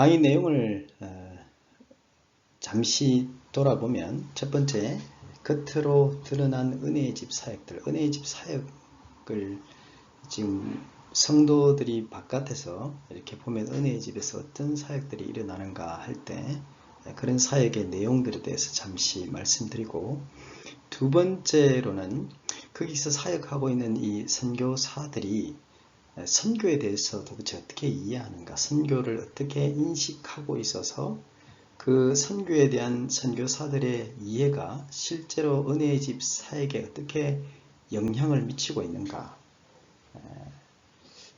강의 내용을 잠시 돌아보면 첫 번째, 겉으로 드러난 은혜의 집 사역들, 은혜의 집 사역을 지금 성도들이 바깥에서 이렇게 보면 은혜의 집에서 어떤 사역들이 일어나는가 할 때 그런 사역의 내용들에 대해서 잠시 말씀드리고, 두 번째로는 거기서 사역하고 있는 이 선교사들이 선교에 대해서 도대체 어떻게 이해하는가, 선교를 어떻게 인식하고 있어서 그 선교에 대한 선교사들의 이해가 실제로 은혜의 집 사역에 어떻게 영향을 미치고 있는가,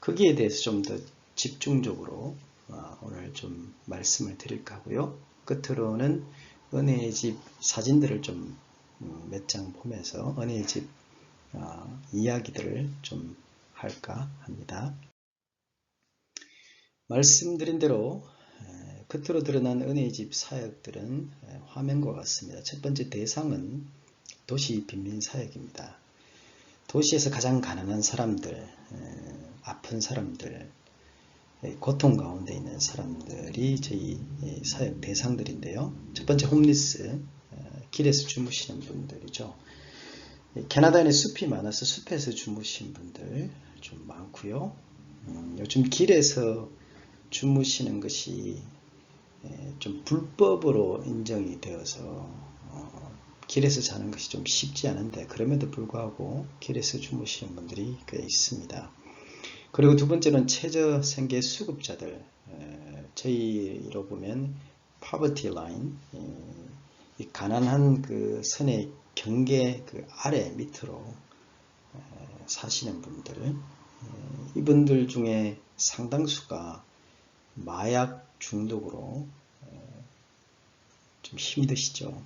거기에 대해서 좀 더 집중적으로 오늘 좀 말씀을 드릴까 하고요. 끝으로는 은혜의 집 사진들을 좀 몇 장 보면서 은혜의 집 이야기들을 좀 할까 합니다. 말씀드린 대로 겉으로 드러난 은혜의 집 사역들은 화면과 같습니다. 첫 번째 대상은 도시 빈민 사역입니다. 도시에서 가장 가난한 사람들, 아픈 사람들, 고통 가운데 있는 사람들이 저희 사역 대상들인데요. 첫 번째 홈리스, 길에서 주무시는 분들이죠. 캐나다에는 숲이 많아서 숲에서 주무시는 분들 좀 많고요. 요즘 길에서 주무시는 것이 좀 불법으로 인정이 되어서 길에서 자는 것이 좀 쉽지 않은데, 그럼에도 불구하고 길에서 주무시는 분들이 꽤 있습니다. 그리고 두 번째는 최저 생계 수급자들, 저희로 보면 poverty line, 이 가난한 그 선의 경계 그 아래 밑으로 사시는 분들, 이분들 중에 상당수가 마약 중독으로 좀 힘드시죠.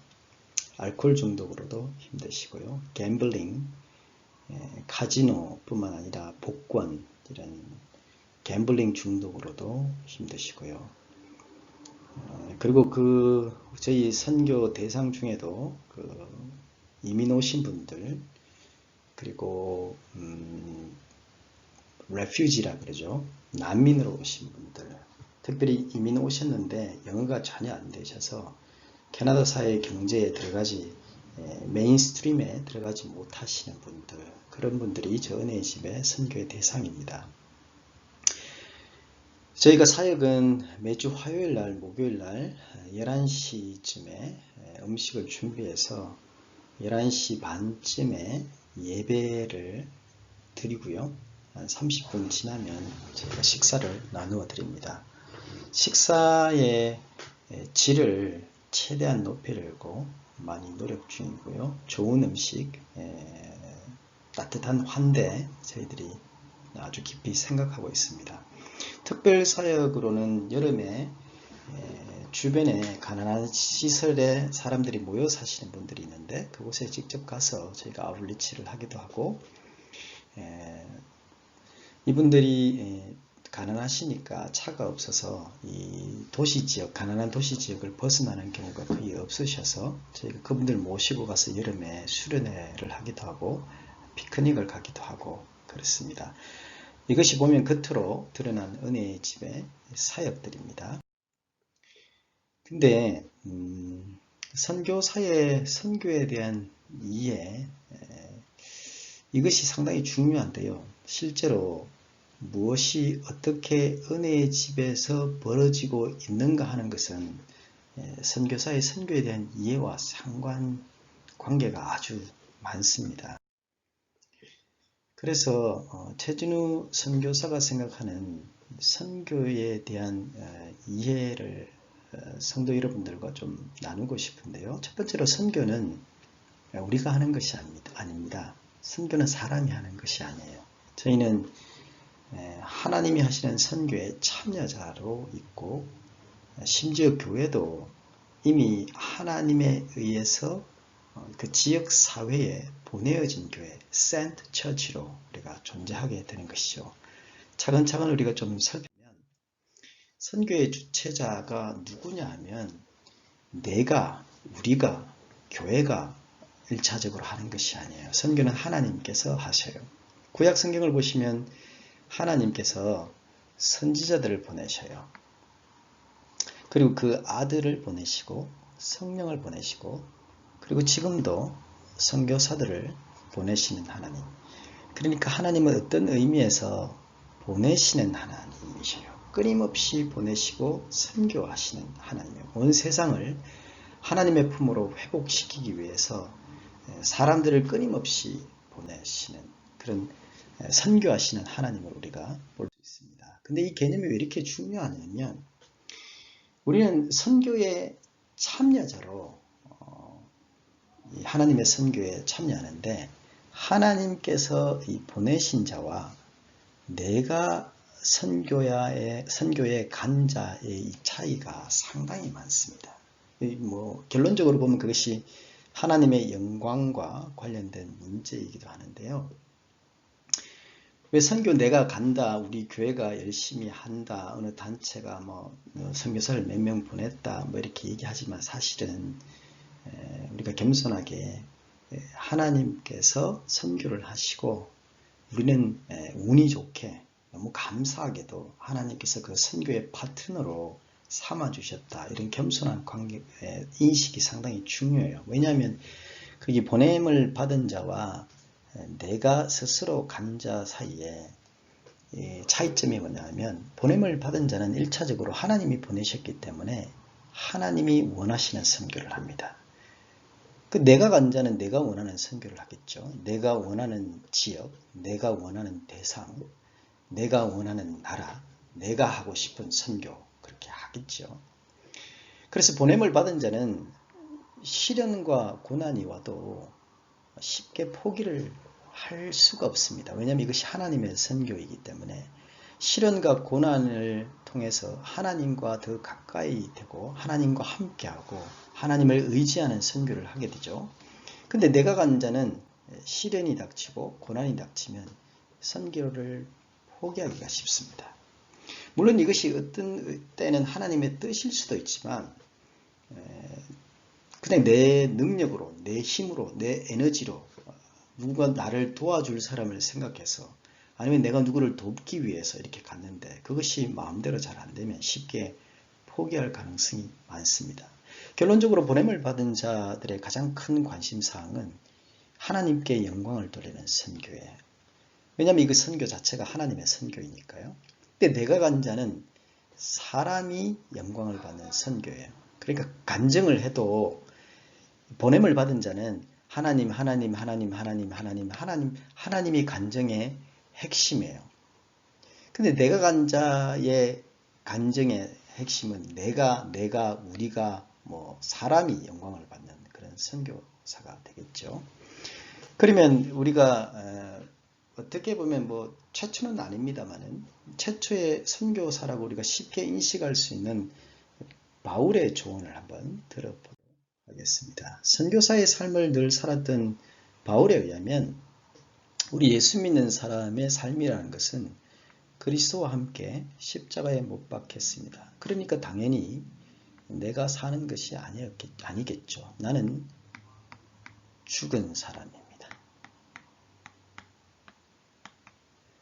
알코올 중독으로도 힘드시고요. 갬블링, 카지노 뿐만 아니라 복권, 이런 갬블링 중독으로도 힘드시고요. 그리고 저희 선교 대상 중에도 이민 오신 분들, 그리고 refugee라 그러죠. 난민으로 오신 분들, 특별히 이민 오셨는데 영어가 전혀 안 되셔서 캐나다 사회 경제에 들어가지, 메인스트림에 들어가지 못하시는 분들, 그런 분들이 저 은혜의 집의 선교의 대상입니다. 저희가 사역은 매주 화요일날, 목요일날 11시쯤에 음식을 준비해서 11시 반쯤에 예배를 드리고요. 한 30분 지나면 저희가 식사를 나누어 드립니다. 식사의 질을 최대한 높이려고 많이 노력 중이고요. 좋은 음식, 따뜻한 환대 저희들이 아주 깊이 생각하고 있습니다. 특별 사역으로는 여름에 주변에 가난한 시설에 사람들이 모여 사시는 분들이 있는데, 그곳에 직접 가서 저희가 아웃리치를 하기도 하고, 이분들이 가난하시니까 차가 없어서 이 도시 지역, 가난한 도시 지역을 벗어나는 경우가 거의 없으셔서 저희가 그분들 모시고 가서 여름에 수련회를 하기도 하고 피크닉을 가기도 하고 그렇습니다. 이것이 보면 겉으로 드러난 은혜의 집의 사역들입니다. 근데 선교사의 선교에 대한 이해, 이것이 상당히 중요한데요. 실제로 무엇이 어떻게 은혜의 집에서 벌어지고 있는가 하는 것은 선교사의 선교에 대한 이해와 상관관계가 아주 많습니다. 그래서 최진우 선교사가 생각하는 선교에 대한 이해를 성도 여러분들과 좀 나누고 싶은데요. 첫 번째로 선교는 우리가 하는 것이 아닙니다. 선교는 사람이 하는 것이 아니에요. 저희는 하나님이 하시는 선교의 참여자로 있고, 심지어 교회도 이미 하나님에 의해서 그 지역 사회에 보내어진 교회, sent church로 우리가 존재하게 되는 것이죠. 차근차근 우리가 좀 살펴보면 선교의 주체자가 누구냐 하면 우리가, 교회가 1차적으로 하는 것이 아니에요. 선교는 하나님께서 하셔요. 구약 성경을 보시면 하나님께서 선지자들을 보내셔요. 그리고 그 아들을 보내시고 성령을 보내시고 그리고 지금도 선교사들을 보내시는 하나님. 그러니까 하나님은 어떤 의미에서 보내시는 하나님이셔요. 끊임없이 보내시고 선교하시는 하나님이에요. 온 세상을 하나님의 품으로 회복시키기 위해서 사람들을 끊임없이 보내시는 그런 선교하시는 하나님을 우리가 볼 수 있습니다. 근데 이 개념이 왜 이렇게 중요하냐면 우리는 선교의 참여자로 하나님의 선교에 참여하는데 하나님께서 이 보내신 자와 내가 선교의 간 자의 이 차이가 상당히 많습니다. 결론적으로 보면 그것이 하나님의 영광과 관련된 문제이기도 하는데요. 왜 선교 내가 간다, 우리 교회가 열심히 한다, 어느 단체가 선교사를 몇 명 보냈다, 이렇게 얘기하지만 사실은 우리가 겸손하게 하나님께서 선교를 하시고 우리는 운이 좋게 너무 감사하게도 하나님께서 그 선교의 파트너로 삼아주셨다. 이런 겸손한 인식이 상당히 중요해요. 왜냐하면 그게 보냄을 받은 자와 내가 스스로 간 자 사이에 차이점이 뭐냐면 보냄을 받은 자는 1차적으로 하나님이 보내셨기 때문에 하나님이 원하시는 선교를 합니다. 그 내가 간 자는 내가 원하는 선교를 하겠죠. 내가 원하는 지역, 내가 원하는 대상, 내가 원하는 나라, 내가 하고 싶은 선교 그렇게 하겠죠. 그래서 보냄을 받은 자는 시련과 고난이 와도 쉽게 포기를 할 수가 없습니다. 왜냐하면 이것이 하나님의 선교이기 때문에 시련과 고난을 통해서 하나님과 더 가까이 되고 하나님과 함께하고 하나님을 의지하는 선교를 하게 되죠. 근데 내가 간 자는 시련이 닥치고 고난이 닥치면 선교를 포기하기가 쉽습니다. 물론 이것이 어떤 때는 하나님의 뜻일 수도 있지만 그냥 내 능력으로, 내 힘으로, 내 에너지로 누가 나를 도와줄 사람을 생각해서 아니면 내가 누구를 돕기 위해서 이렇게 갔는데 그것이 마음대로 잘 안되면 쉽게 포기할 가능성이 많습니다. 결론적으로 보냄을 받은 자들의 가장 큰 관심사항은 하나님께 영광을 돌리는 선교예요. 왜냐하면 이 선교 자체가 하나님의 선교이니까요. 근데 내가 간 자는 사람이 영광을 받는 선교예요. 그러니까 간증을 해도 보냄을 받은 자는 하나님이 간증의 핵심이에요. 근데 내가 간 자의 간증의 핵심은 우리가 사람이 영광을 받는 그런 선교사가 되겠죠. 그러면 우리가 어떻게 보면 최초는 아닙니다만은 최초의 선교사라고 우리가 쉽게 인식할 수 있는 바울의 조언을 한번 들어보도록 하겠습니다. 선교사의 삶을 늘 살았던 바울에 의하면 우리 예수 믿는 사람의 삶이라는 것은 그리스도와 함께 십자가에 못 박혔습니다. 그러니까 당연히 내가 사는 것이 아니겠죠. 나는 죽은 사람입니다.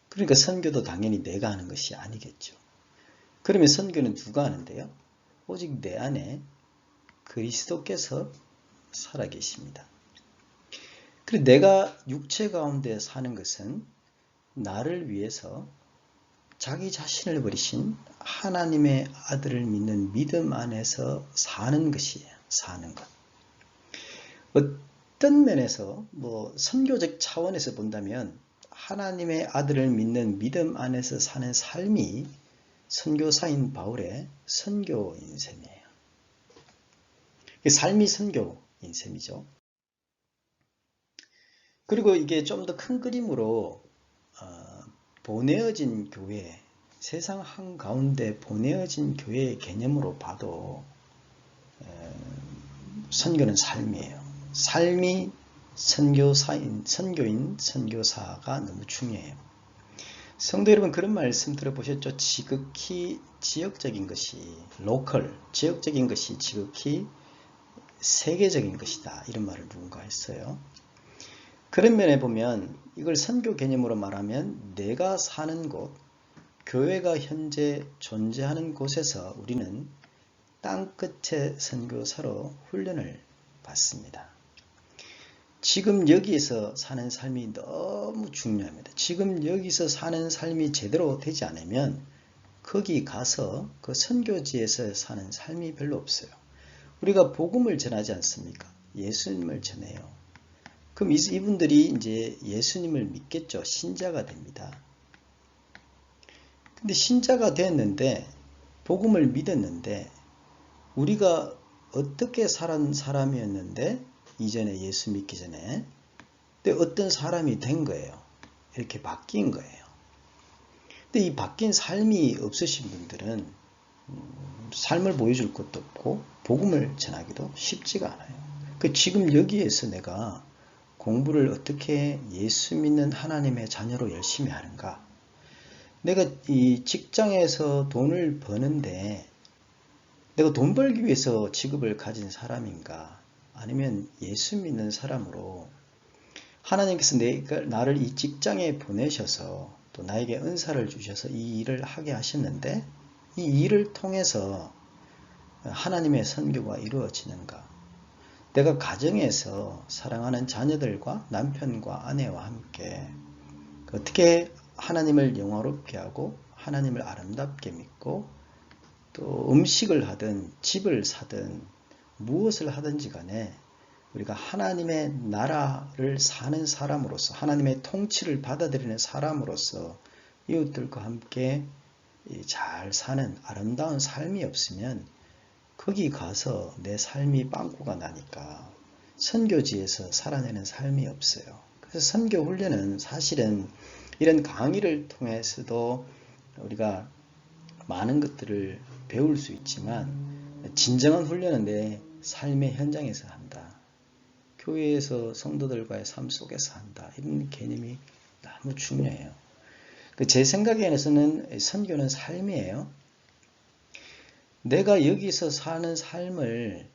그러니까 선교도 당연히 내가 하는 것이 아니겠죠. 그러면 선교는 누가 하는데요? 오직 내 안에 그리스도께서 살아계십니다. 그리고 내가 육체 가운데 사는 것은 나를 위해서 자기 자신을 버리신 하나님의 아들을 믿는 믿음 안에서 사는 것이에요. 사는 것. 어떤 면에서 선교적 차원에서 본다면 하나님의 아들을 믿는 믿음 안에서 사는 삶이 선교사인 바울의 선교인 셈이에요. 삶이 선교인 셈이죠. 그리고 이게 좀 더 큰 그림으로 보내어진 교회, 세상 한가운데 보내어진 교회의 개념으로 봐도 선교는 삶이에요. 삶이 선교인, 선교사가 너무 중요해요. 성도 여러분, 그런 말씀 들어보셨죠? 지극히 지역적인 것이 지역적인 것이 지극히 세계적인 것이다. 이런 말을 누군가 했어요. 그런 면에 보면 이걸 선교 개념으로 말하면 내가 사는 곳, 교회가 현재 존재하는 곳에서 우리는 땅끝의 선교사로 훈련을 받습니다. 지금 여기에서 사는 삶이 너무 중요합니다. 지금 여기서 사는 삶이 제대로 되지 않으면 거기 가서 그 선교지에서 사는 삶이 별로 없어요. 우리가 복음을 전하지 않습니까? 예수님을 전해요. 그럼 이분들이 이제 예수님을 믿겠죠. 신자가 됩니다. 근데 신자가 됐는데 복음을 믿었는데 우리가 어떻게 살은 사람이었는데 이전에 예수 믿기 전에 근데 어떤 사람이 된 거예요. 이렇게 바뀐 거예요. 근데 이 바뀐 삶이 없으신 분들은 삶을 보여줄 것도 없고 복음을 전하기도 쉽지가 않아요. 지금 여기에서 내가 공부를 어떻게 예수 믿는 하나님의 자녀로 열심히 하는가? 내가 이 직장에서 돈을 버는데 내가 돈 벌기 위해서 직업을 가진 사람인가? 아니면 예수 믿는 사람으로 하나님께서 나를 이 직장에 보내셔서 또 나에게 은사를 주셔서 이 일을 하게 하셨는데 이 일을 통해서 하나님의 선교가 이루어지는가? 내가 가정에서 사랑하는 자녀들과 남편과 아내와 함께 어떻게 하나님을 영화롭게 하고 하나님을 아름답게 믿고 또 음식을 하든 집을 사든 무엇을 하든지 간에 우리가 하나님의 나라를 사는 사람으로서 하나님의 통치를 받아들이는 사람으로서 이웃들과 함께 잘 사는 아름다운 삶이 없으면 거기 가서 내 삶이 빵꾸가 나니까 선교지에서 살아내는 삶이 없어요. 그래서 선교 훈련은 사실은 이런 강의를 통해서도 우리가 많은 것들을 배울 수 있지만 진정한 훈련은 내 삶의 현장에서 한다. 교회에서 성도들과의 삶 속에서 한다. 이런 개념이 너무 중요해요. 제 생각에서는 선교는 삶이에요. 내가 여기서 사는 삶을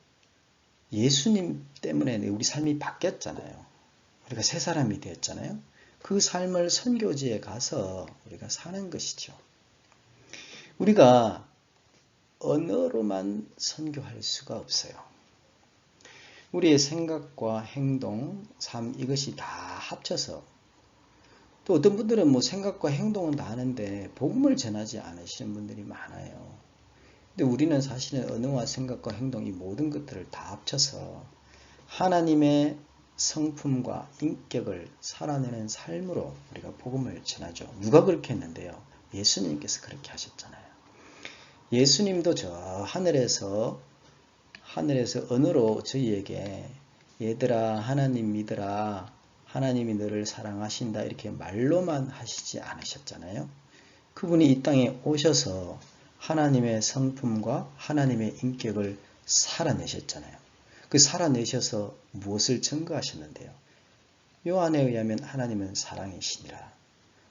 예수님 때문에 우리 삶이 바뀌었잖아요. 우리가 새 사람이 되었잖아요. 그 삶을 선교지에 가서 우리가 사는 것이죠. 우리가 언어로만 선교할 수가 없어요. 우리의 생각과 행동, 삶 이것이 다 합쳐서 또 어떤 분들은 생각과 행동은 다 하는데 복음을 전하지 않으시는 분들이 많아요. 근데 우리는 사실은 언어와 생각과 행동 이 모든 것들을 다 합쳐서 하나님의 성품과 인격을 살아내는 삶으로 우리가 복음을 전하죠. 누가 그렇게 했는데요? 예수님께서 그렇게 하셨잖아요. 예수님도 저 하늘에서 언어로 저희에게 얘들아 하나님 믿으라 하나님이 너를 사랑하신다 이렇게 말로만 하시지 않으셨잖아요. 그분이 이 땅에 오셔서 하나님의 성품과 하나님의 인격을 살아내셨잖아요. 그 살아내셔서 무엇을 증거하셨는데요? 요한에 의하면 하나님은 사랑이시니라.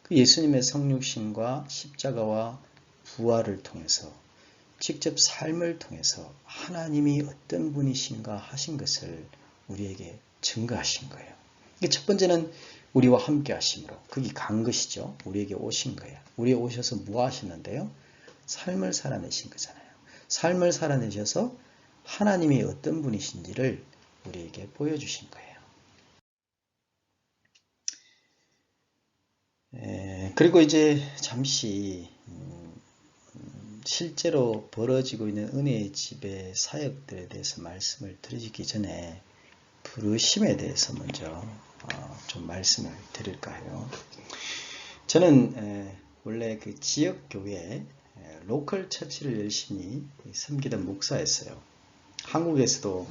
그 예수님의 성육신과 십자가와 부활을 통해서 직접 삶을 통해서 하나님이 어떤 분이신가 하신 것을 우리에게 증거하신 거예요. 첫 번째는 우리와 함께 하심으로 거기 간 것이죠. 우리에게 오신 거예요. 우리에 오셔서 뭐 하셨는데요? 삶을 살아내신 거잖아요. 삶을 살아내셔서 하나님이 어떤 분이신지를 우리에게 보여주신 거예요. 그리고 이제 잠시 실제로 벌어지고 있는 은혜의 집의 사역들에 대해서 말씀을 드리기 전에 부르심에 대해서 먼저 좀 말씀을 드릴까 해요. 저는 원래 그 지역교회 로컬 처치를 열심히 섬기던 목사였어요. 한국에서도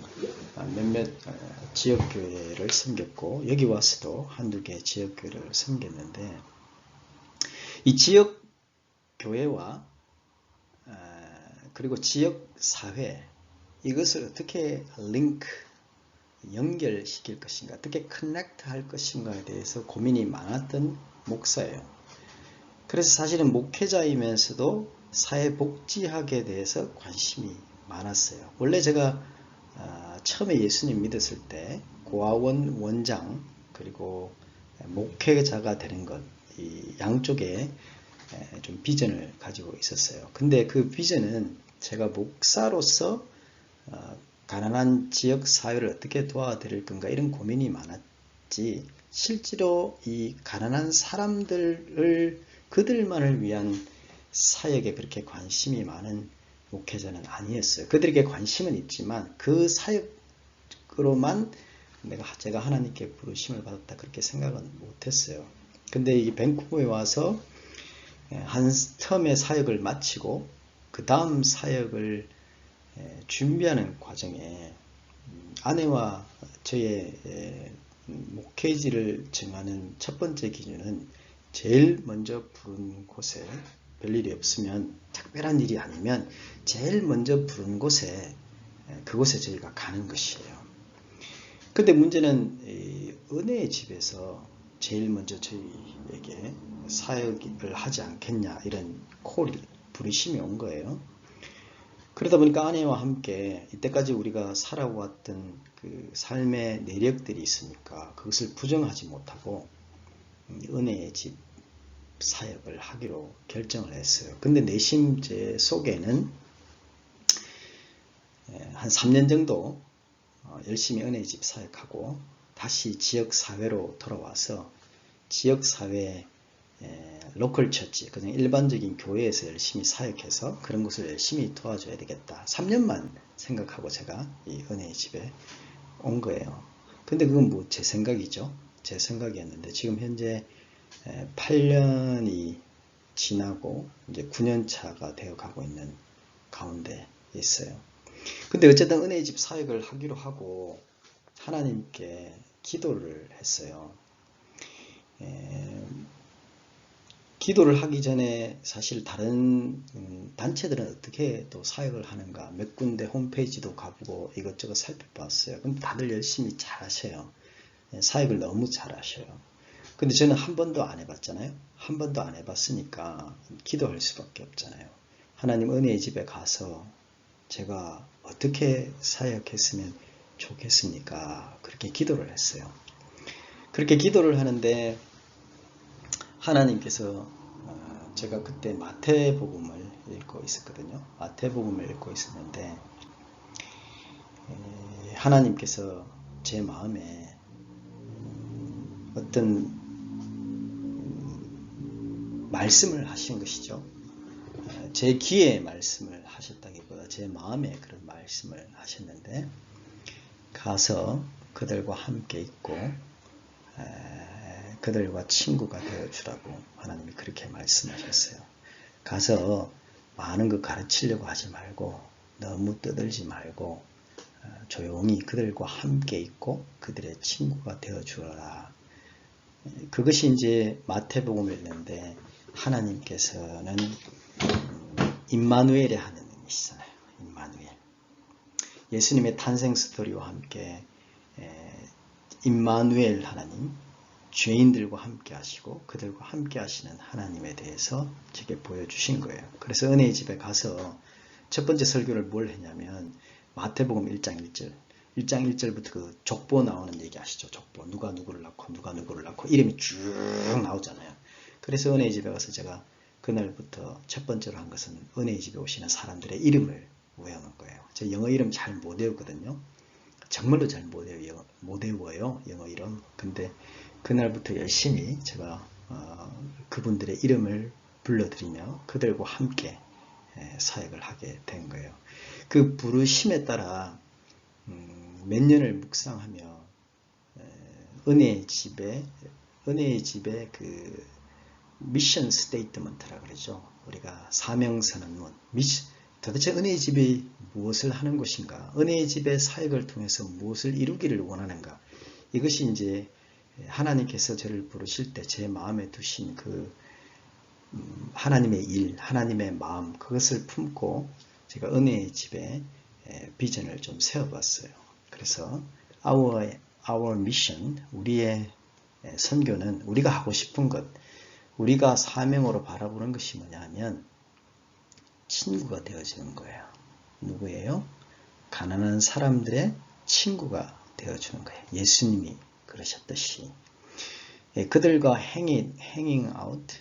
몇몇 지역교회를 섬겼고 여기 와서도 한두 개 지역교회를 섬겼는데 이 지역교회와 그리고 지역사회 이것을 어떻게 연결시킬 것인가 어떻게 커넥트 할 것인가에 대해서 고민이 많았던 목사예요. 그래서 사실은 목회자이면서도 사회복지학에 대해서 관심이 많았어요. 원래 제가 처음에 예수님 믿었을 때 고아원 원장 그리고 목회자가 되는 것 이 양쪽에 좀 비전을 가지고 있었어요. 근데 그 비전은 제가 목사로서 가난한 지역 사회를 어떻게 도와드릴 건가 이런 고민이 많았지, 실제로 이 가난한 사람들을 그들만을 위한 사역에 그렇게 관심이 많은 목회자는 아니었어요. 그들에게 관심은 있지만 그 사역으로만 제가 하나님께 부르심을 받았다 그렇게 생각은 못했어요. 근데 이 밴쿠버에 와서 한 텀의 사역을 마치고 그 다음 사역을 준비하는 과정에 아내와 저의 목회지를 정하는 첫 번째 기준은 제일 먼저 부른 곳에 별일이 없으면, 특별한 일이 아니면 제일 먼저 부른 곳에 그곳에 저희가 가는 것이에요. 근데 문제는 은혜의 집에서 제일 먼저 저희에게 사역을 하지 않겠냐 이런 콜이, 부르심이 온 거예요. 그러다 보니까 아내와 함께 이때까지 우리가 살아왔던 그 삶의 내력들이 있으니까 그것을 부정하지 못하고 은혜의 집 사역을 하기로 결정을 했어요. 근데 내심 제 속에는 한 3년 정도 열심히 은혜의 집 사역하고 다시 지역사회로 돌아와서 지역사회 로컬 처치, 그냥 일반적인 교회에서 열심히 사역해서 그런 것을 열심히 도와줘야 되겠다. 3년만 생각하고 제가 이 은혜의 집에 온 거예요. 근데 그건 뭐 제 생각이죠. 제 생각이었는데 지금 현재 8년이 지나고 이제 9년차가 되어 가고 있는 가운데 있어요. 근데 어쨌든 은혜의 집 사역을 하기로 하고 하나님께 기도를 했어요. 기도를 하기 전에 사실 다른 단체들은 어떻게 또 사역을 하는가 몇 군데 홈페이지도 가보고 이것저것 살펴봤어요. 근데 다들 열심히 잘 하셔요. 사역을 너무 잘 하셔요. 근데 저는 한 번도 안 해봤잖아요. 한 번도 안 해봤으니까 기도할 수밖에 없잖아요. 하나님, 은혜의 집에 가서 제가 어떻게 사역했으면 좋겠습니까? 그렇게 기도를 했어요. 그렇게 기도를 하는데 하나님께서 제가 그때 마태복음을 읽고 있었거든요. 마태복음을 읽고 있었는데 하나님께서 제 마음에 어떤 말씀을 하신 것이죠. 제 귀에 말씀을 하셨다기보다 제 마음에 그런 말씀을 하셨는데, 가서 그들과 함께 있고 그들과 친구가 되어주라고 하나님이 그렇게 말씀하셨어요. 가서 많은 거 가르치려고 하지 말고 너무 떠들지 말고 조용히 그들과 함께 있고 그들의 친구가 되어주라. 그것이 이제 마태복음을 읽는데 하나님께서는 임마누엘의 하는 의미시잖아요. 임마누엘. 예수님의 탄생 스토리와 함께 임마누엘 하나님, 죄인들과 함께 하시고 그들과 함께 하시는 하나님에 대해서 제게 보여주신 거예요. 그래서 은혜의 집에 가서 첫 번째 설교를 뭘 했냐면 마태복음 1장 1절 1장 1절부터 그 족보 나오는 얘기 아시죠? 족보. 누가 누구를 낳고 누가 누구를 낳고 이름이 쭉 나오잖아요. 그래서 은혜의 집에 가서 제가 그날부터 첫 번째로 한 것은 은혜의 집에 오시는 사람들의 이름을 외우는 거예요. 저 영어 이름 잘 못 외우거든요. 정말로 잘 못 외워요. 영어 이름. 근데 그날부터 열심히 제가 그분들의 이름을 불러드리며 그들과 함께 사역을 하게 된 거예요. 그 부르심에 따라 몇 년을 묵상하며 은혜의 집에 그 미션 스테이트먼트라 그러죠. 우리가 사명선언문. 도대체 은혜의 집이 무엇을 하는 곳인가? 은혜의 집의 사역을 통해서 무엇을 이루기를 원하는가? 이것이 이제 하나님께서 저를 부르실 때 제 마음에 두신 그 하나님의 일, 하나님의 마음, 그것을 품고 제가 은혜의 집에 비전을 좀 세워봤어요. 그래서 our mission, 우리의 선교는 우리가 하고 싶은 것, 우리가 사명으로 바라보는 것이 뭐냐 하면 친구가 되어주는 거예요. 누구예요? 가난한 사람들의 친구가 되어주는 거예요. 예수님이 그러셨듯이 그들과 hanging out,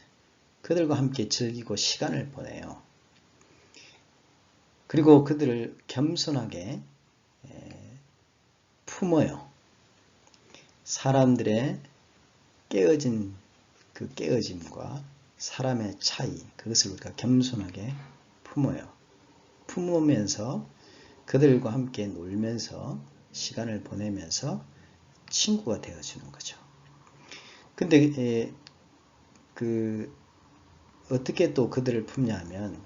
그들과 함께 즐기고 시간을 보내요. 그리고 그들을 겸손하게 품어요. 사람들의 깨어진 그 깨어짐과 사람의 차이, 그것을 우리가 겸손하게 품어요. 품으면서 그들과 함께 놀면서 시간을 보내면서 친구가 되어주는 거죠. 근데 어떻게 또 그들을 품냐 하면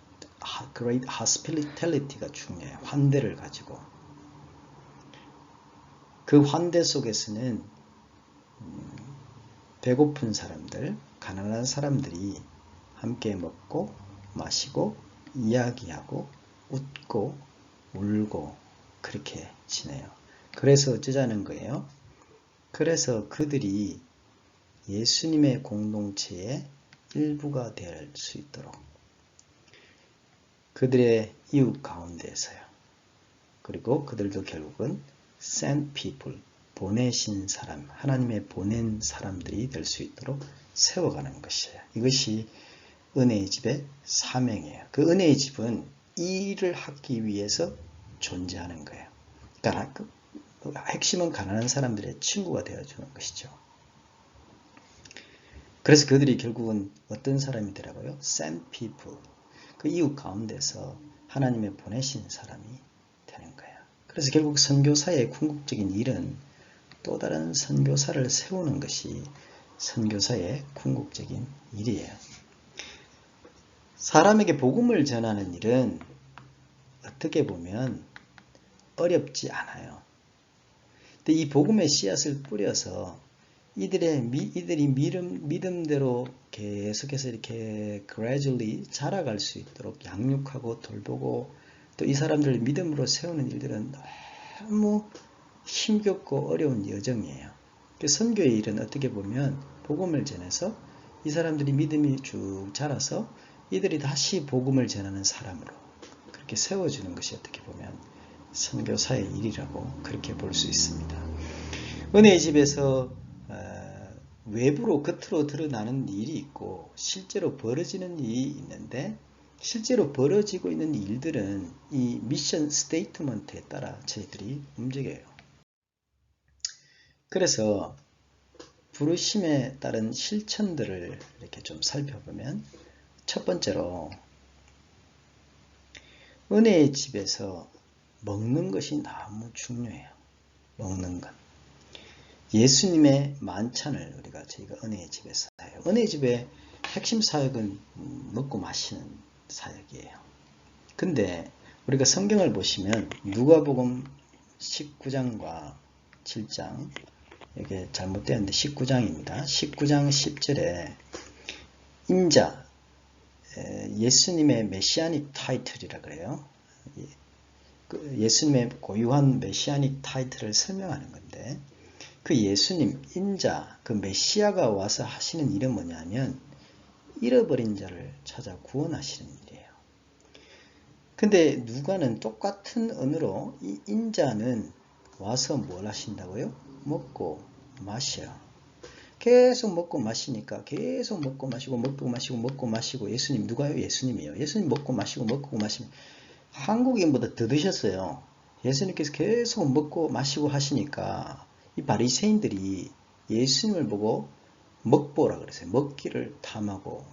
great hospitality가 중요해요. 환대를 가지고. 그 환대 속에서는 배고픈 사람들, 가난한 사람들이 함께 먹고 마시고 이야기하고 웃고 울고 그렇게 지내요. 그래서 어쩌자는 거예요? 그래서 그들이 예수님의 공동체의 일부가 될 수 있도록 그들의 이웃 가운데에서요. 그리고 그들도 결국은 sent people, 보내신 사람, 하나님의 보낸 사람들이 될 수 있도록 세워가는 것이에요. 이것이 은혜의 집의 사명이에요. 그 은혜의 집은 이 일을 하기 위해서 존재하는 거예요. 그러니까 핵심은 가난한 사람들의 친구가 되어주는 것이죠. 그래서 그들이 결국은 어떤 사람이더라고요? sent people. 그 이웃 가운데서 하나님의 보내신 사람이 되는 거예요. 그래서 결국 선교사의 궁극적인 일은 또 다른 선교사를 세우는 것이 선교사의 궁극적인 일이에요. 사람에게 복음을 전하는 일은 어떻게 보면 어렵지 않아요. 근데 이 복음의 씨앗을 뿌려서 이들이 믿음대로 계속해서 이렇게 gradually 자라갈 수 있도록 양육하고 돌보고 또 이 사람들을 믿음으로 세우는 일들은 너무 힘겹고 어려운 여정이에요. 선교의 일은 어떻게 보면 복음을 전해서 이 사람들이 믿음이 쭉 자라서 이들이 다시 복음을 전하는 사람으로 그렇게 세워주는 것이 어떻게 보면 선교사의 일이라고 그렇게 볼 수 있습니다. 은혜의 집에서 외부로 겉으로 드러나는 일이 있고 실제로 벌어지는 일이 있는데 실제로 벌어지고 있는 일들은 이 미션 스테이트먼트에 따라 저희들이 움직여요. 그래서 부르심에 따른 실천들을 이렇게 좀 살펴보면 첫 번째로 은혜의 집에서 먹는 것이 너무 중요해요. 먹는 것. 예수님의 만찬을 저희가 은혜의 집에서 해요. 은혜의 집의 핵심 사역은 먹고 마시는 사역이에요. 근데 우리가 성경을 보시면 누가복음 19장과 7장 이게 잘못되었는데 19장입니다. 19장 10절에 인자 예수님의 메시아닉 타이틀이라 그래요. 예수님의 고유한 메시아닉 타이틀을 설명하는 건데 그 예수님 인자 그 메시아가 와서 하시는 일은 뭐냐면 잃어버린 자를 찾아 구원하시는 일이에요. 근데 누가는 똑같은 언어로 이 인자는 와서 뭘 하신다고요? 먹고 마셔요. 계속 먹고 마시니까 계속 먹고 마시고 먹고 마시고 먹고 마시고 예수님 누가요? 예수님이에요. 예수님 먹고 마시고 먹고 마시면 한국인보다 더 드셨어요. 예수님께서 계속 먹고 마시고 하시니까 이 바리새인들이 예수님을 보고 먹보라 그랬어요. 먹기를 탐하고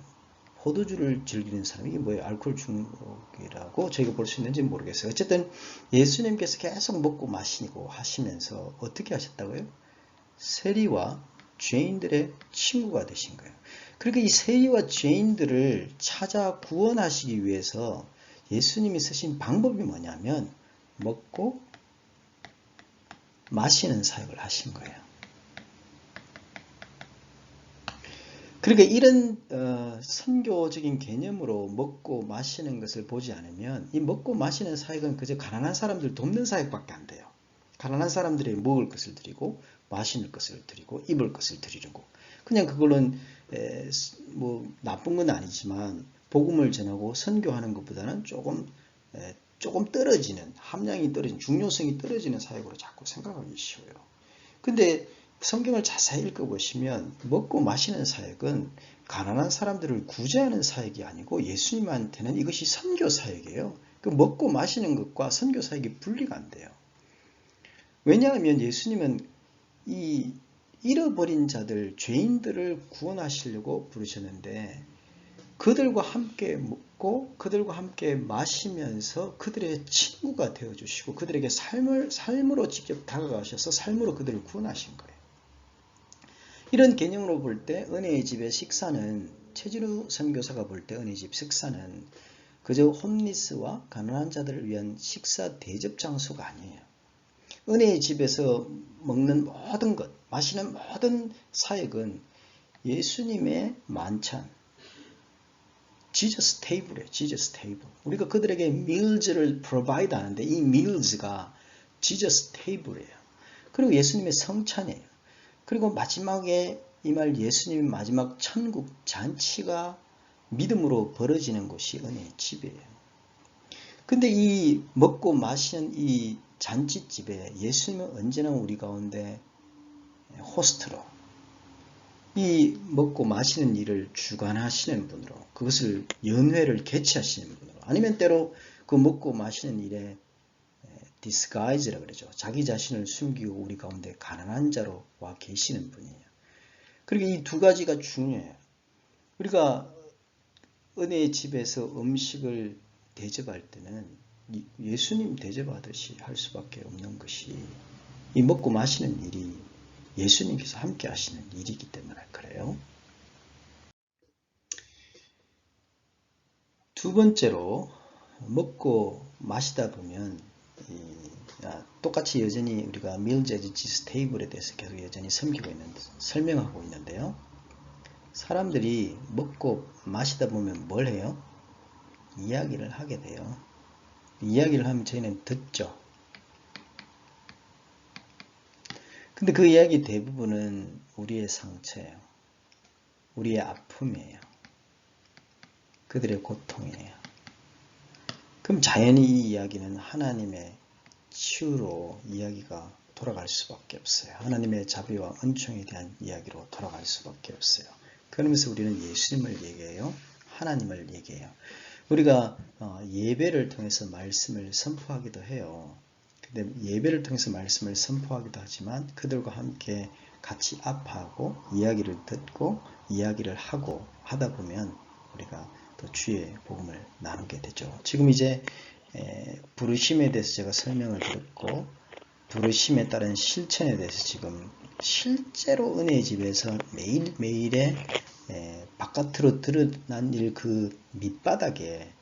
포도주를 즐기는 사람이 이게 뭐예요? 알코올 중독이라고 저희가 볼 수 있는지 모르겠어요. 어쨌든 예수님께서 계속 먹고 마시고 하시면서 어떻게 하셨다고요? 세리와 죄인들의 친구가 되신 거예요. 그러니까 이 세리와 죄인들을 찾아 구원하시기 위해서 예수님이 쓰신 방법이 뭐냐면 먹고 마시는 사역을 하신 거예요. 그러니까 이런 선교적인 개념으로 먹고 마시는 것을 보지 않으면 이 먹고 마시는 사역은 그저 가난한 사람들 돕는 사역밖에 안 돼요. 가난한 사람들이 먹을 것을 드리고 마시는 것을 드리고 입을 것을 드리고 그냥 그걸로는 뭐 나쁜 건 아니지만 복음을 전하고 선교하는 것보다는 조금 떨어지는 함량이 떨어지는 중요성이 떨어지는 사역으로 자꾸 생각하기 쉬워요. 근데 성경을 자세히 읽어보시면 먹고 마시는 사역은 가난한 사람들을 구제하는 사역이 아니고 예수님한테는 이것이 선교 사역이에요. 그 먹고 마시는 것과 선교 사역이 분리가 안 돼요. 왜냐하면 예수님은 이 잃어버린 자들, 죄인들을 구원하시려고 부르셨는데 그들과 함께 먹고 그들과 함께 마시면서 그들의 친구가 되어주시고 그들에게 삶으로 직접 다가가셔서 삶으로 그들을 구원하신 거예요. 이런 개념으로 볼 때 은혜의 집의 식사는, 최진우 선교사가 볼 때 은혜의 집 식사는 그저 홈리스와 가난한 자들을 위한 식사 대접 장소가 아니에요. 은혜의 집에서 먹는 모든 것, 마시는 모든 사역은 예수님의 만찬, Jesus table이에요. Jesus table. 우리가 그들에게 meals를 provide 하는데 이 meals가 Jesus table이에요. 그리고 예수님의 성찬이에요. 그리고 마지막에 이 말 예수님의 마지막 천국 잔치가 믿음으로 벌어지는 곳이 은혜의 집이에요. 근데 이 먹고 마시는 이 잔치집에 예수님은 언제나 우리 가운데 호스트로, 이 먹고 마시는 일을 주관하시는 분으로, 그것을 연회를 개최하시는 분으로, 아니면 때로 그 먹고 마시는 일에 disguise라 그러죠. 자기 자신을 숨기고 우리 가운데 가난한 자로 와 계시는 분이에요. 그리고 이 두 가지가 중요해요. 우리가 은혜의 집에서 음식을 대접할 때는 예수님 대접하듯이 할 수밖에 없는 것이, 이 먹고 마시는 일이 예수님께서 함께 하시는 일이기 때문에 그래요. 두 번째로, 먹고 마시다 보면 똑같이 여전히 우리가 meals as Jesus table에 대해서 계속 여전히 설명하고 있는데요. 사람들이 먹고 마시다 보면 뭘 해요? 이야기를 하게 돼요. 이야기를 하면 저희는 듣죠. 근데 그 이야기 대부분은 우리의 상처예요. 우리의 아픔이에요. 그들의 고통이에요. 그럼 자연히 이 이야기는 하나님의 치유로 이야기가 돌아갈 수밖에 없어요. 하나님의 자비와 은총에 대한 이야기로 돌아갈 수밖에 없어요. 그러면서 우리는 예수님을 얘기해요. 하나님을 얘기해요. 우리가 예배를 통해서 말씀을 선포하기도 해요. 근데 예배를 통해서 말씀을 선포하기도 하지만 그들과 함께 같이 아파하고 이야기를 듣고 이야기를 하고 하다 보면 우리가 또 주의 복음을 나누게 되죠. 지금 이제 부르심에 대해서 제가 설명을 드렸고, 부르심에 따른 실천에 대해서 지금 실제로 은혜의 집에서 매일매일의 바깥으로 드러난 일, 그 밑바닥에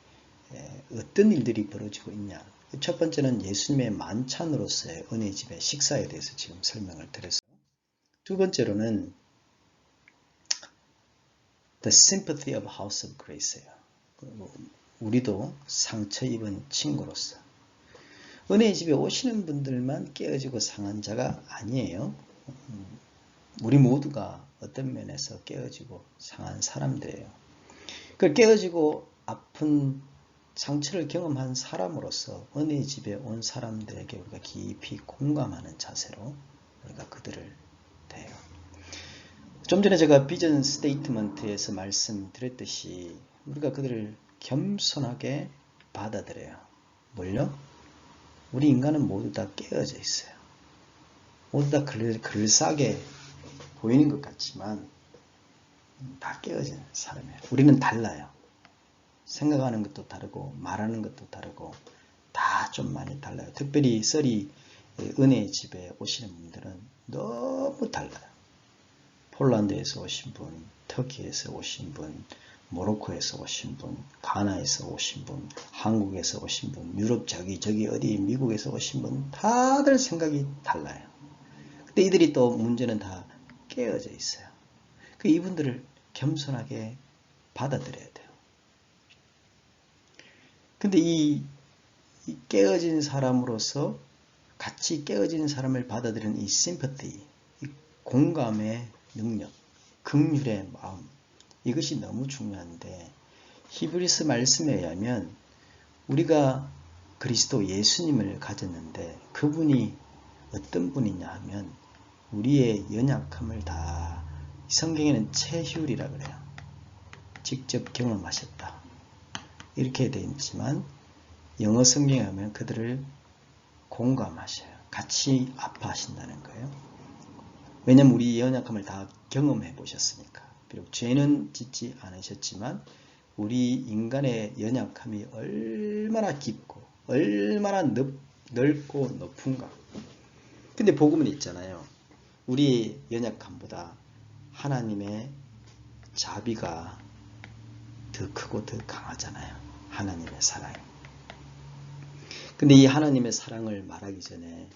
어떤 일들이 벌어지고 있냐. 첫 번째는 예수님의 만찬으로서의 은혜의 집의 식사에 대해서 지금 설명을 드렸어요. 두 번째로는 The sympathy of House of Grace예요. 우리도 상처 입은 친구로서 은혜의 집에 오시는 분들만 깨어지고 상한 자가 아니에요. 우리 모두가 어떤 면에서 깨어지고 상한 사람들이에요. 그 깨어지고 아픈 상처를 경험한 사람으로서 은혜의 집에 온 사람들에게 우리가 깊이 공감하는 자세로 우리가 그들을 대해요. 좀 전에 제가 비전 스테이트먼트에서 말씀드렸듯이 우리가 그들을 겸손하게 받아들여요. 뭘요? 우리 인간은 모두 다 깨어져 있어요. 모두 다 글싸게 보이는 것 같지만 다 깨어진 사람이에요. 우리는 달라요. 생각하는 것도 다르고 말하는 것도 다르고 다 좀 많이 달라요. 특별히 썰이 은혜의 집에 오시는 분들은 너무 달라요. 폴란드에서 오신 분, 터키에서 오신 분, 모로코에서 오신 분, 가나에서 오신 분, 한국에서 오신 분, 유럽 저기 어디 미국에서 오신 분, 다들 생각이 달라요. 근데 이들이 또 문제는 다 깨어져 있어요. 그 이분들을 겸손하게 받아들여야 돼요. 근데 이 깨어진 사람으로서 같이 깨어진 사람을 받아들이는 이 심퍼티, 이 공감의 능력, 긍휼의 마음, 이것이 너무 중요한데 히브리서 말씀에 의하면 우리가 그리스도 예수님을 가졌는데 그분이 어떤 분이냐 하면 우리의 연약함을 다, 성경에는 체휼이라 그래요. 직접 경험하셨다. 이렇게 되어 있지만 영어 성경에 하면 그들을 공감하셔요. 같이 아파하신다는 거예요. 왜냐면 우리 연약함을 다 경험해 보셨으니까. 비록 죄는 짓지 않으셨지만 우리 인간의 연약함이 얼마나 깊고 얼마나 넓고 높은가. 근데 복음은 있잖아요. 우리의 연약함보다 하나님의 자비가 더 크고 더 강하잖아요. 하나님의 사랑이. 근데 이 하나님의 사랑을 말하기 전에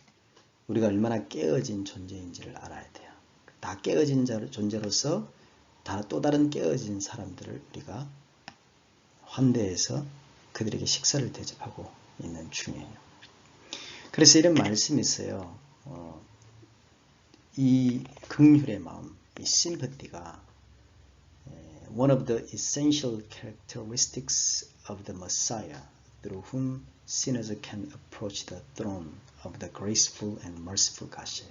우리가 얼마나 깨어진 존재인지를 알아야 돼요. 다 깨어진 존재로서 또 다른 깨어진 사람들을 우리가 환대해서 그들에게 식사를 대접하고 있는 중이에요. 그래서 이런 말씀이 있어요. 이 긍휼의 마음, 이 sympathy가 one of the essential characteristics of the Messiah through whom sinners can approach the throne of the graceful and merciful God.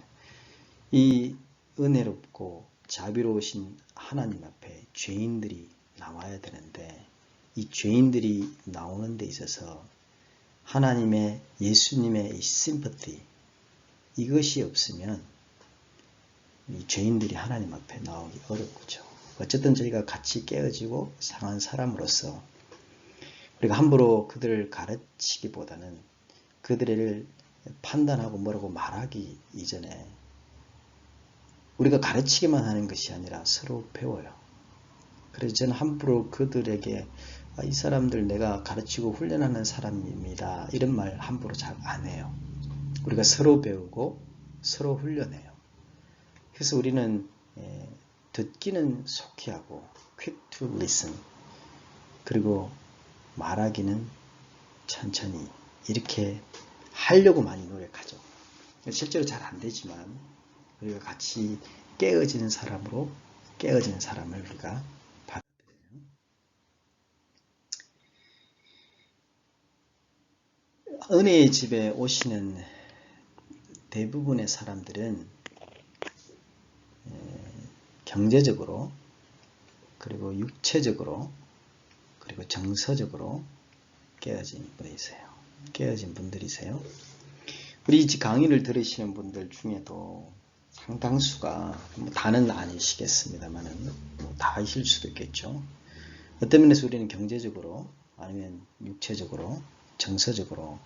이 은혜롭고 자비로우신 하나님 앞에 죄인들이 나와야 되는데 이 죄인들이 나오는 데 있어서 하나님의 예수님의 이 심퍼티 이것이 없으면 이 죄인들이 하나님 앞에 나오기 어렵죠. 어쨌든 저희가 같이 깨어지고 상한 사람으로서 우리가 함부로 그들을 가르치기보다는 그들을 판단하고 뭐라고 말하기 이전에 우리가 가르치기만 하는 것이 아니라 서로 배워요. 그래서 저는 함부로 그들에게 이 사람들 내가 가르치고 훈련하는 사람입니다. 이런 말 함부로 잘 안 해요. 우리가 서로 배우고 서로 훈련해요. 그래서 우리는 듣기는 속히 하고 quick to listen 그리고 말하기는 천천히 이렇게 하려고 많이 노력하죠. 실제로 잘 안 되지만 우리가 같이 깨어지는 사람으로 깨어지는 사람을 우리가 받아들여요. 은혜의 집에 오시는 대부분의 사람들은 경제적으로 그리고 육체적으로 그리고 정서적으로 깨어진 분들이세요. 우리 강의를 들으시는 분들 중에도 상당수가 다는 아니시겠습니다만은 다이실 수도 있겠죠. 어떤 면에서 우리는 경제적으로 아니면 육체적으로 정서적으로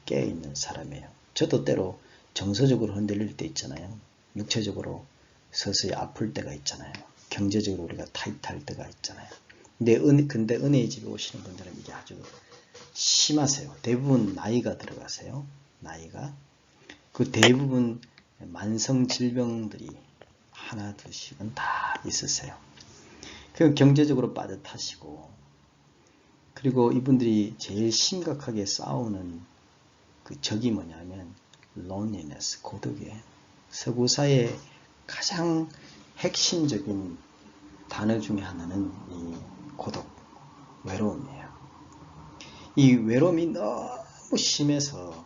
깨어있는 사람이에요. 저도 때로 정서적으로 흔들릴 때 있잖아요. 육체적으로 서서히 아플 때가 있잖아요. 경제적으로 우리가 타이트할 때가 있잖아요. 근데 은혜의 집에 오시는 분들은 이게 아주 심하세요. 대부분 나이가 들어가세요. 나이가. 그 대부분 만성 질병들이 하나 둘씩은 다 있으세요. 그 경제적으로 빠듯하시고 그리고 이분들이 제일 심각하게 싸우는 그 적이 뭐냐면 loneliness, 고독이에요. 서구 사회의 가장 핵심적인 단어 중에 하나는 이 고독, 외로움이에요. 이 외로움이 너무 심해서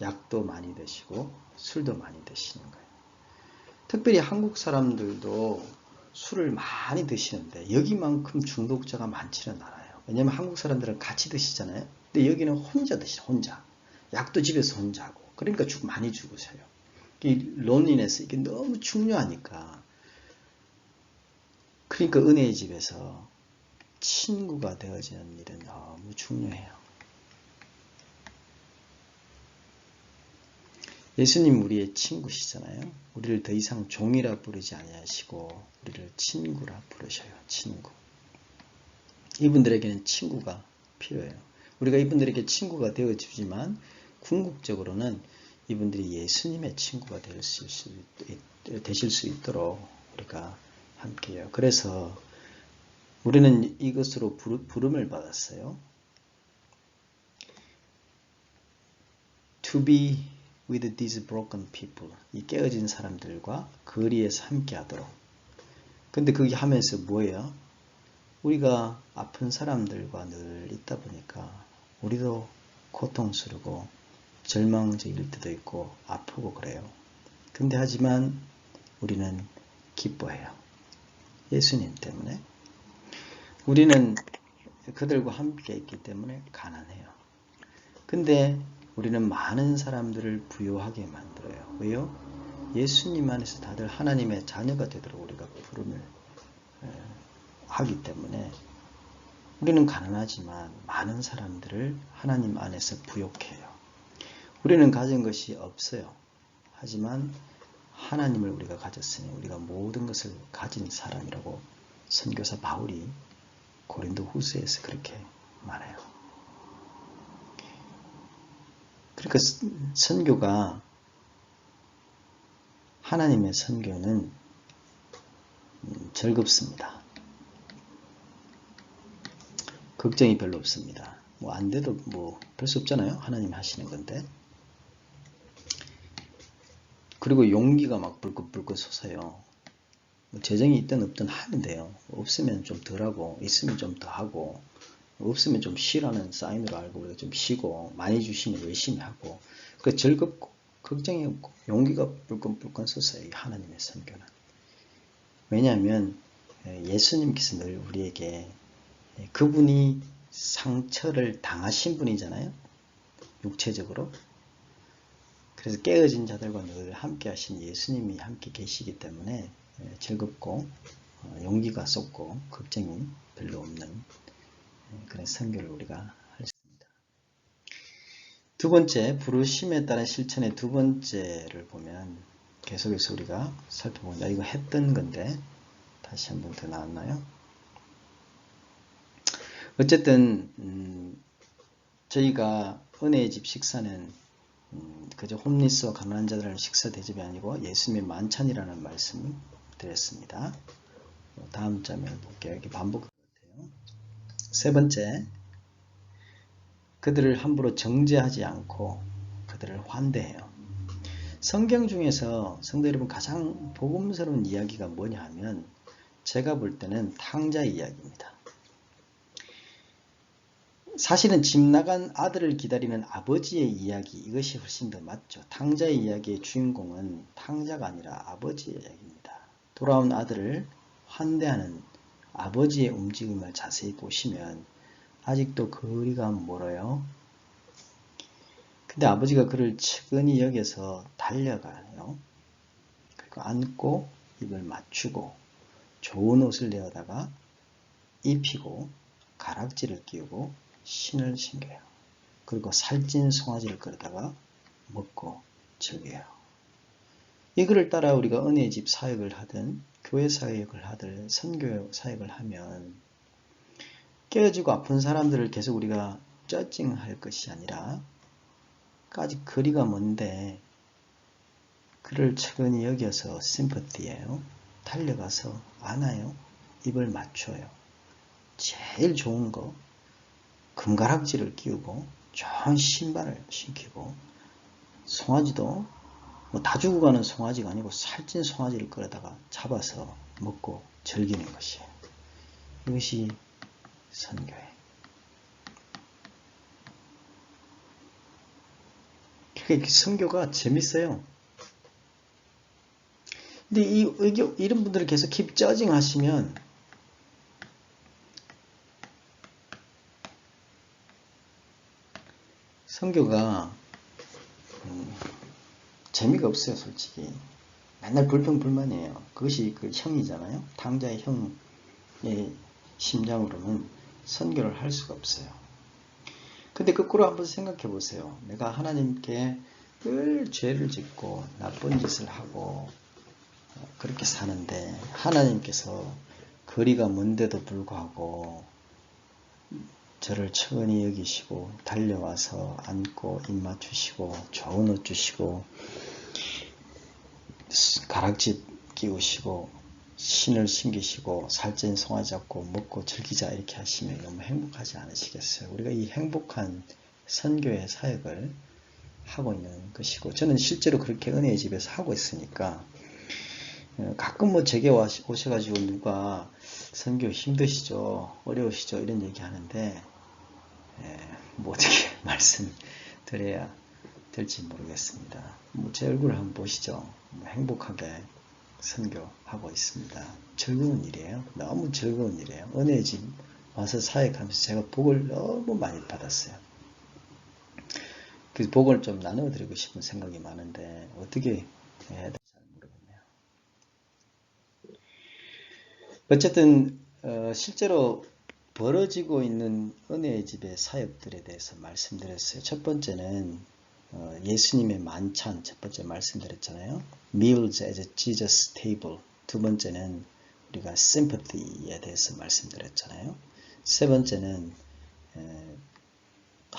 약도 많이 드시고 술도 많이 드시는 거예요. 특별히 한국 사람들도 술을 많이 드시는데 여기만큼 중독자가 많지는 않아요. 왜냐하면 한국 사람들은 같이 드시잖아요. 근데 여기는 혼자 드시죠. 혼자. 약도 집에서 혼자 하고. 그러니까 많이 죽으세요. 이 론리네스 이게 너무 중요하니까. 그러니까 은혜의 집에서 친구가 되어지는 일은 너무 중요해요. 예수님 우리의 친구시잖아요. 우리를 더 이상 종이라 부르지 아니하시고 우리를 친구라 부르셔요. 친구. 이분들에게는 친구가 필요해요. 우리가 이분들에게 친구가 되어주지만 궁극적으로는 이분들이 예수님의 친구가 되실 수 있도록 우리가 함께해요. 그래서 우리는 이것으로 부름을 받았어요. To be with these broken people. 이 깨어진 사람들과 거리에서 함께하도록. 근데 그게 하면서 뭐예요? 우리가 아픈 사람들과 늘 있다 보니까 우리도 고통스럽고 절망적일 때도 있고 아프고 그래요. 근데 하지만 우리는 기뻐해요. 예수님 때문에. 우리는 그들과 함께 있기 때문에 가난해요. 근데 우리는 많은 사람들을 부요하게 만들어요. 왜요? 예수님 안에서 다들 하나님의 자녀가 되도록 우리가 부름을 하기 때문에 우리는 가난하지만 많은 사람들을 하나님 안에서 부욕해요. 우리는 가진 것이 없어요. 하지만 하나님을 우리가 가졌으니 우리가 모든 것을 가진 사람이라고 선교사 바울이 고린도 후서에서 그렇게 말해요. 그러니까 선교가 하나님의 선교는 즐겁습니다. 걱정이 별로 없습니다. 뭐 안 돼도 뭐 별 수 없잖아요. 하나님 하시는 건데. 그리고 용기가 막 불긋불긋 솟아요. 뭐 재정이 있든 없든 하면 돼요. 없으면 좀 덜하고 있으면 좀 더 하고 없으면 좀 쉬라는 사인으로 알고 우리가 좀 쉬고 많이 주시면 열심히 하고 그 즐겁고 걱정이 없고 용기가 불끈불끈 솟아요. 하나님의 선교는. 왜냐하면 예수님께서 늘 우리에게 그분이 상처를 당하신 분이잖아요. 육체적으로. 그래서 깨어진 자들과 늘 함께 하신 예수님이 함께 계시기 때문에 즐겁고 용기가 쏟고 걱정이 별로 없는 그런 선교를 우리가 할 수 있습니다. 두 번째, 부르심에 따른 실천의 두 번째를 보면 계속해서 우리가 살펴보자. 이거 했던 건데 다시 한 번 더 나왔나요? 어쨌든 저희가 은혜의 집 식사는 그저 홈리스와 가난한 자들의 식사 대접이 아니고 예수님의 만찬이라는 말씀을 드렸습니다. 다음 장면 볼게요. 이렇게 반복할 것 같아요. 세 번째, 그들을 함부로 정죄하지 않고 그들을 환대해요. 성경 중에서 성도 여러분 가장 복음스러운 이야기가 뭐냐 하면 제가 볼 때는 탕자 이야기입니다. 사실은 집 나간 아들을 기다리는 아버지의 이야기, 이것이 훨씬 더 맞죠. 탕자의 이야기의 주인공은 탕자가 아니라 아버지의 이야기입니다. 돌아온 아들을 환대하는 아버지의 움직임을 자세히 보시면 아직도 거리가 멀어요. 근데 아버지가 그를 측은히 여겨서 달려가요. 그리고 안고 입을 맞추고 좋은 옷을 내어다가 입히고 가락지를 끼우고 신을 신겨요. 그리고 살찐 송아지를 끌어다가 먹고 즐겨요. 이거를 따라 우리가 은혜의 집 사역을 하든 교회 사역을 하든 선교 사역을 하면 깨어지고 아픈 사람들을 계속 우리가 저징할 것이 아니라 아직 거리가 먼데 그를 측은히 여겨서 심퍼티예요. 달려가서 안아요. 입을 맞춰요. 제일 좋은 거 금가락지를 끼우고 좋은 신발을 신기고 송아지도 뭐 다 죽어가는 송아지가 아니고 살찐 송아지를 끌어다가 잡아서 먹고 즐기는 것이에요. 이것이 선교예요. 그러니까 선교가 재밌어요. 근데 이런 분들을 계속 keep judging 하시면 선교가 재미가 없어요. 솔직히 맨날 불평불만이에요. 그것이 그 형이잖아요. 탕자의 형의 심장으로는 선교를 할 수가 없어요. 근데 거꾸로 한번 생각해 보세요. 내가 하나님께 늘 죄를 짓고 나쁜 짓을 하고 그렇게 사는데 하나님께서 거리가 먼데도 불구하고 저를 측은히 여기시고 달려와서 안고 입 맞추시고 좋은 옷 주시고 가락지 끼우시고 신을 신기시고 살찐 송아지 잡고 먹고 즐기자 이렇게 하시면 너무 행복하지 않으시겠어요? 우리가 이 행복한 선교의 사역을 하고 있는 것이고 저는 실제로 그렇게 은혜의 집에서 하고 있으니까 가끔 뭐 제게 오셔가지고 누가 선교 힘드시죠? 어려우시죠? 이런 얘기 하는데 뭐 어떻게 말씀드려야 될지 모르겠습니다. 뭐 제 얼굴을 한번 보시죠. 행복하게 선교하고 있습니다. 즐거운 일이에요. 너무 즐거운 일이에요. 은혜의 집 와서 사역하면서 제가 복을 너무 많이 받았어요. 그 복을 좀 나눠드리고 싶은 생각이 많은데 어떻게 해야 될지 잘 모르겠네요. 어쨌든 실제로 벌어지고 있는 은혜의 집의 사역들에 대해서 말씀드렸어요. 첫 번째는 예수님의 만찬, 첫 번째 말씀드렸잖아요. Meals at Jesus' table. 두 번째는 우리가 sympathy에 대해서 말씀드렸잖아요. 세 번째는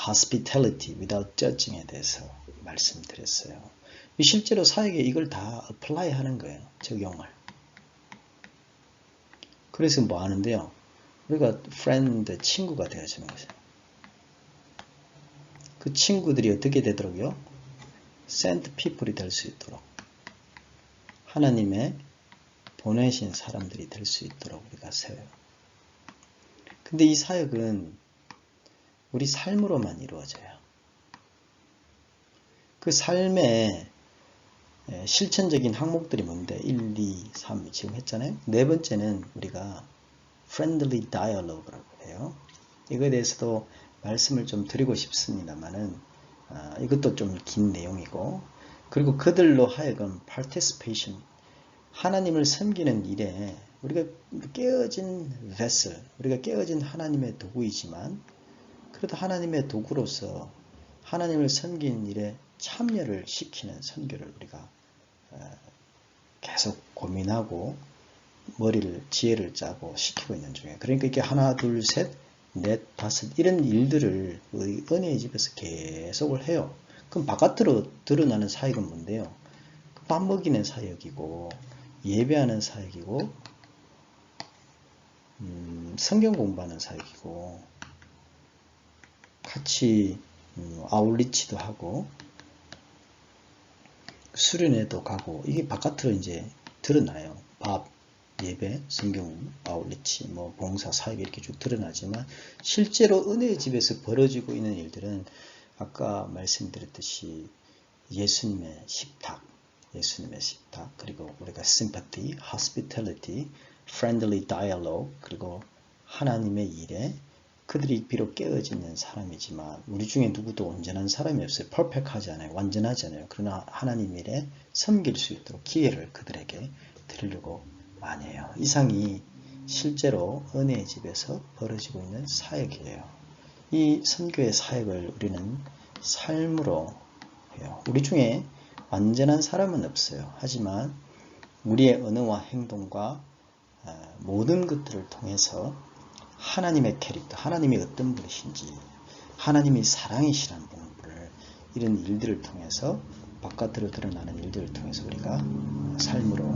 hospitality without judging에 대해서 말씀드렸어요. 실제로 사역에 이걸 다 apply 하는 거예요. 적용을. 그래서 뭐 하는데요. 우리가 friend, 친구가 되어주는 거죠. 그 친구들이 어떻게 되도록요? sent people이 될 수 있도록 하나님의 보내신 사람들이 될 수 있도록 우리가 세워요. 근데 이 사역은 우리 삶으로만 이루어져요. 그 삶의 실천적인 항목들이 뭔데? 1, 2, 3 지금 했잖아요. 네 번째는 우리가 friendly dialogue라고 해요. 이거에 대해서도 말씀을 좀 드리고 싶습니다만은 이것도 좀 긴 내용이고, 그리고 그들로 하여금 participation, 하나님을 섬기는 일에 우리가 깨어진 vessel, 우리가 깨어진 하나님의 도구이지만 그래도 하나님의 도구로서 하나님을 섬기는 일에 참여를 시키는 선교를 우리가 계속 고민하고 머리를 지혜를 짜고 시키고 있는 중에, 그러니까 이게 하나 둘 셋 넷 다섯 이런 일들을 은혜의 집에서 계속을 해요. 그럼 바깥으로 드러나는 사역은 뭔데요? 밥 먹이는 사역이고 예배하는 사역이고 성경 공부하는 사역이고 같이 아울리치도 하고 수련회도 가고, 이게 바깥으로 이제 드러나요. 밥, 예배, 성경, 아울리치, 뭐 봉사, 사역 이렇게 쭉 드러나지만 실제로 은혜의 집에서 벌어지고 있는 일들은 아까 말씀드렸듯이 예수님의 식탁, 그리고 우리가 sympathy, hospitality, friendly dialogue, 그리고 하나님의 일에 그들이 비록 깨어지는 사람이지만 우리 중에 누구도 온전한 사람이 없어요. 퍼펙트하지 않아요. 완전하지 않아요. 그러나 하나님 일에 섬길 수 있도록 기회를 그들에게 드리려고 많이 해요. 이상이 실제로 은혜의 집에서 벌어지고 있는 사역이에요. 이 선교의 사역을 우리는 삶으로 해요. 우리 중에 완전한 사람은 없어요. 하지만 우리의 언어와 행동과 모든 것들을 통해서 하나님의 캐릭터, 하나님이 어떤 분이신지, 하나님이 사랑이시라는 분을, 이런 일들을 통해서 바깥으로 드러나는 일들을 통해서 우리가 삶으로